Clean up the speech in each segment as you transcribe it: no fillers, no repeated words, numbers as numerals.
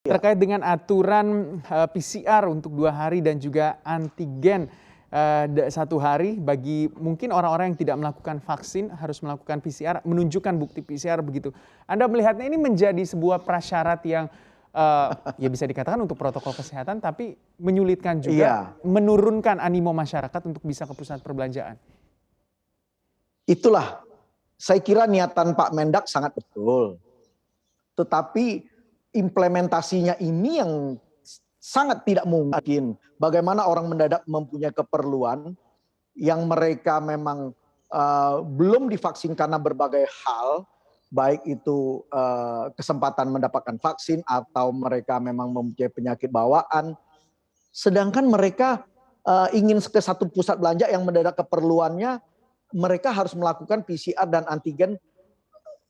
Ya, Terkait dengan aturan PCR untuk 2 hari dan juga antigen 1 hari bagi mungkin orang-orang yang tidak melakukan vaksin harus melakukan PCR, menunjukkan bukti PCR begitu. Anda melihatnya ini menjadi sebuah prasyarat yang ya bisa dikatakan untuk protokol kesehatan, tapi menyulitkan juga, iya, menurunkan animo masyarakat untuk bisa ke pusat perbelanjaan. itulah saya kira niatan Pak Mendak sangat betul. Tetapi implementasinya ini yang sangat tidak mungkin. Bagaimana orang mendadak mempunyai keperluan yang mereka memang belum divaksin karena berbagai hal, baik itu kesempatan mendapatkan vaksin atau mereka memang mempunyai penyakit bawaan. Sedangkan mereka ingin ke satu pusat belanja yang mendadak keperluannya, mereka harus melakukan PCR dan antigen.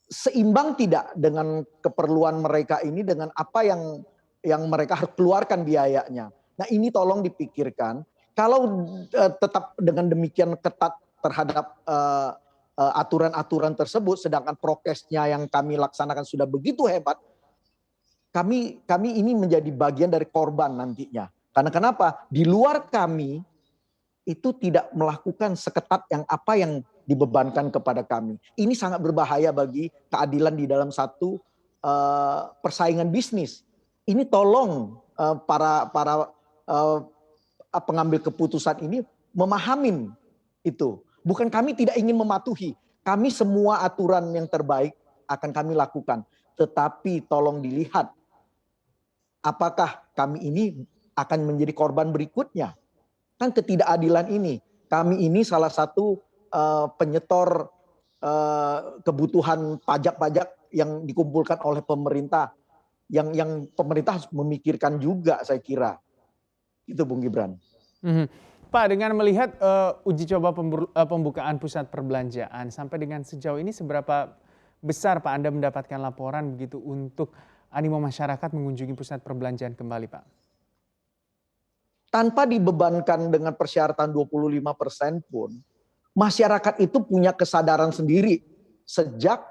Seimbang tidak dengan keperluan mereka ini dengan apa yang mereka harus keluarkan biayanya. Nah, ini tolong dipikirkan. Kalau tetap dengan demikian ketat terhadap aturan-aturan tersebut, sedangkan prokesnya yang kami laksanakan sudah begitu hebat, kami ini menjadi bagian dari korban nantinya. Karena kenapa? Di luar kami itu tidak melakukan seketat yang dibebankan kepada kami. Ini sangat berbahaya bagi keadilan di dalam satu persaingan bisnis. Ini tolong para pengambil keputusan ini memahamin itu. Bukan kami tidak ingin mematuhi. Kami semua aturan yang terbaik akan kami lakukan. Tetapi tolong dilihat apakah kami ini akan menjadi korban berikutnya. Kan ketidakadilan ini. Kami ini salah satu penyetor kebutuhan pajak-pajak yang dikumpulkan oleh pemerintah. Yang pemerintah harus memikirkan juga, saya kira. Itu Bung Gibran. Pak, dengan melihat uji coba pembukaan pusat perbelanjaan, sampai dengan sejauh ini seberapa besar Pak Anda mendapatkan laporan begitu untuk animo masyarakat mengunjungi pusat perbelanjaan kembali, Pak? Tanpa dibebankan dengan persyaratan 25% pun, masyarakat itu punya kesadaran sendiri. Sejak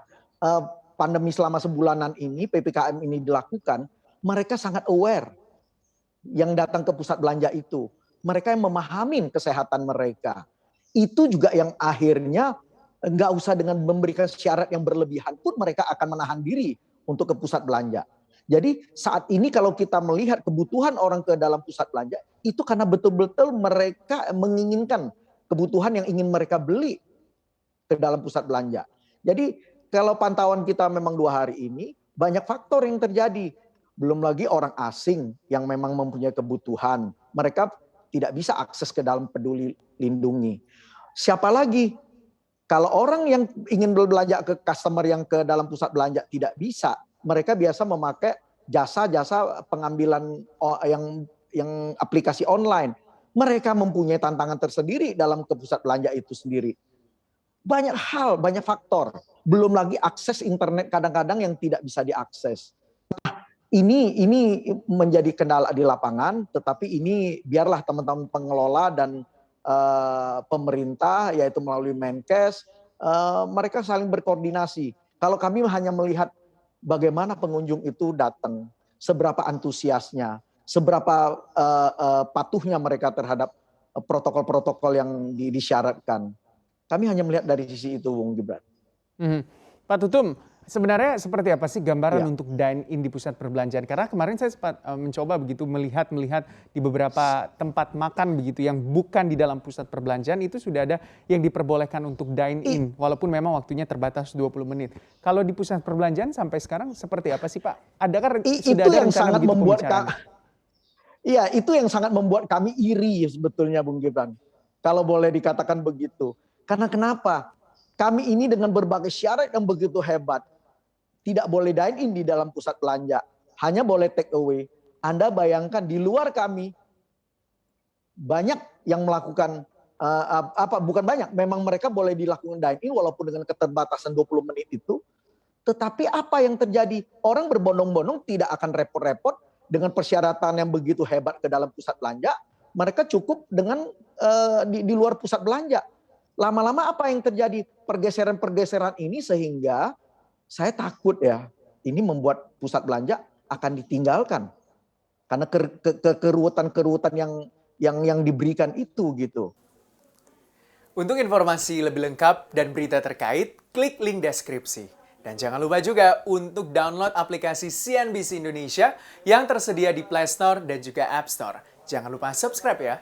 pandemi selama sebulanan ini, PPKM ini dilakukan, mereka sangat aware yang datang ke pusat belanja itu. Mereka yang memahami kesehatan mereka. Itu juga yang akhirnya nggak usah dengan memberikan syarat yang berlebihan pun mereka akan menahan diri untuk ke pusat belanja. Jadi saat ini kalau kita melihat kebutuhan orang ke dalam pusat belanja, itu karena betul-betul mereka menginginkan kebutuhan yang ingin mereka beli ke dalam pusat belanja. Jadi kalau pantauan kita memang 2 hari ini, banyak faktor yang terjadi. Belum lagi orang asing yang memang mempunyai kebutuhan. Mereka tidak bisa akses ke dalam Peduli Lindungi. Siapa lagi? Kalau orang yang ingin berbelanja ke customer yang ke dalam pusat belanja tidak bisa, mereka biasa memakai jasa-jasa pengambilan yang aplikasi online. Mereka mempunyai tantangan tersendiri dalam ke pusat belanja itu sendiri. Banyak hal, banyak faktor. Belum lagi akses internet kadang-kadang yang tidak bisa diakses. Ini menjadi kendala di lapangan, tetapi ini biarlah teman-teman pengelola dan pemerintah, yaitu melalui Menkes, mereka saling berkoordinasi. Kalau kami hanya melihat bagaimana pengunjung itu datang, seberapa antusiasnya, seberapa patuhnya mereka terhadap protokol-protokol yang disyaratkan. Kami hanya melihat dari sisi itu, Bung Gibran. Pak Tutum, sebenarnya seperti apa sih gambaran Ya. untuk dine in di pusat perbelanjaan? Karena kemarin saya sempat mencoba begitu melihat di beberapa tempat makan begitu yang bukan di dalam pusat perbelanjaan itu sudah ada yang diperbolehkan untuk dine in walaupun memang waktunya terbatas 20 menit. Kalau di pusat perbelanjaan sampai sekarang seperti apa sih Pak? Adakah sudah Itu ada yang rencana sangat begitu membuat pembicaraannya? Iya, itu yang sangat membuat kami iri sebetulnya, Bung Gibran. Kalau boleh dikatakan begitu. Karena kenapa? Kami ini dengan berbagai syarat yang begitu hebat. Tidak boleh dine in di dalam pusat belanja. Hanya boleh take away. Anda bayangkan di luar kami, banyak yang melakukan, bukan banyak, memang mereka boleh dilakukan dine in walaupun dengan keterbatasan 20 menit itu. Tetapi apa yang terjadi? Orang berbondong-bondong tidak akan repot-repot dengan persyaratan yang begitu hebat ke dalam pusat belanja. Mereka cukup dengan di luar pusat belanja. Lama-lama apa yang terjadi? Pergeseran-pergeseran ini sehingga saya takut ya, ini membuat pusat belanja akan ditinggalkan karena keruwetan-keruwetan yang diberikan itu gitu. Untuk informasi lebih lengkap dan berita terkait, klik link deskripsi. Dan jangan lupa juga untuk download aplikasi CNBC Indonesia yang tersedia di Play Store dan juga App Store. Jangan lupa subscribe ya.